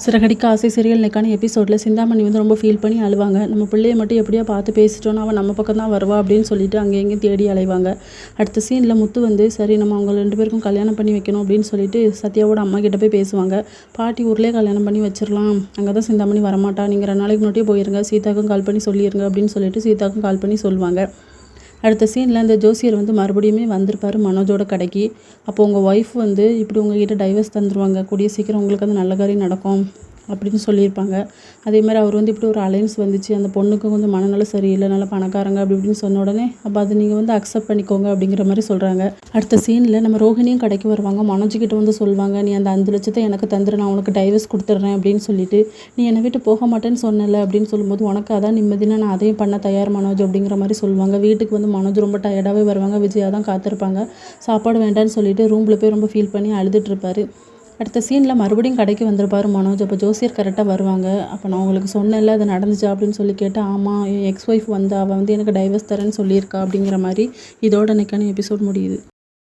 சிறகடிக்க ஆசை சீரியல் இன்னைக்கான எபிசோடில் சிந்தாமணி வந்து ரொம்ப ஃபீல் பண்ணி அழுவாங்க. நம்ம பிள்ளையை மட்டும் எப்படியா பார்த்து பேசிட்டோன்னா அவன் நம்ம பக்கம் தான் வருவா அப்படின்னு சொல்லிட்டு அங்கே எங்கேயும் தேடி அலைவாங்க. அடுத்த சீனில் முத்து வந்து சரி நம்ம அவங்க 2 பேருக்கும் கல்யாணம் பண்ணி வைக்கணும் அப்படின்னு சொல்லிட்டு சத்யாவோட அம்மா கிட்ட போய் பேசுவாங்க. பாட்டி ஊர்லேயே கல்யாணம் பண்ணி வச்சிடலாம், அங்கே தான் சிந்தாமணி வரமாட்டா, நீங்கள் 2 நாளைக்கு முன்னாடியே போயிருங்க, சீதாக்கும் கால் பண்ணி சொல்லிடுங்க அப்படின்னு சொல்லிட்டு சீதாக்கும் கால் பண்ணி சொல்லுவாங்க. அடுத்த சீனில் இந்த ஜோசியர் வந்து மறுபடியுமே வந்திருப்பார் மனோஜோட கடைக்கு. அப்போ உங்கள் ஒய்ஃப் வந்து இப்படி உங்ககிட்ட டைவர்ஸ் தந்துடுவாங்க, கூடிய சீக்கிரம் உங்களுக்கு அந்த நல்ல காரியம் நடக்கும் அப்படின்னு சொல்லியிருப்பாங்க. அதேமாதிரி அவர் வந்து இப்படி ஒரு அலைன்ஸ் வந்துச்சு, அந்த பொண்ணுக்கு கொஞ்சம் மனநலம் சரியில்லை, நல்ல பணக்காரங்க அப்படி இப்படின்னு சொன்ன உடனே அப்போ அதை நீங்கள் வந்து அக்செப்ட் பண்ணிக்கோங்க அப்படிங்கிற மாதிரி சொல்கிறாங்க. அடுத்த சீனில் நம்ம ரோஹிணியும் கடைக்கு வருவாங்க. மனோஜ்கிட்ட வந்து சொல்லுவாங்க, நீ அந்த 5 லட்சத்தை எனக்கு தந்துடு, நான் உனக்கு டைவர்ஸ் கொடுத்துட்றேன் அப்படின்னு சொல்லிட்டு, நீ என்னை விட்டு போக மாட்டேன்னு சொன்னல அப்படின்னு சொல்லும்போது உனக்கு அதான் நிம்மதினா நான் அதையும் பண்ண தயார் மனோஜ் அப்படிங்கிற மாதிரி சொல்லுவாங்க. வீட்டுக்கு வந்து மனோஜ் ரொம்ப டயர்டாகவே வருவாங்க. விஜயா தான் காத்திருப்பாங்க. சாப்பாடு வேண்டான்னு சொல்லிட்டு ரூமில் போய் ரொம்ப ஃபீல் பண்ணி அழுதுட்டுருப்பாரு. அடுத்த சீனில் மறுபடியும் கடைக்கு வந்திருப்பார் மனோஜ். அப்போ ஜோசியர் கரெக்டாக வருவாங்க. அப்போ நான் உங்களுக்கு சொன்னேன்ல அது நடந்துச்சா அப்படின்னு சொல்லி கேட்டால், ஆமாம் என் எக்ஸ் ஒய்ஃப் வந்து அவள் வந்து எனக்கு டைவர்ஸ் தரேன்னு சொல்லியிருக்கா அப்படிங்கிற மாதிரி இதோட இன்னைக்கான எபிசோட் முடியுது.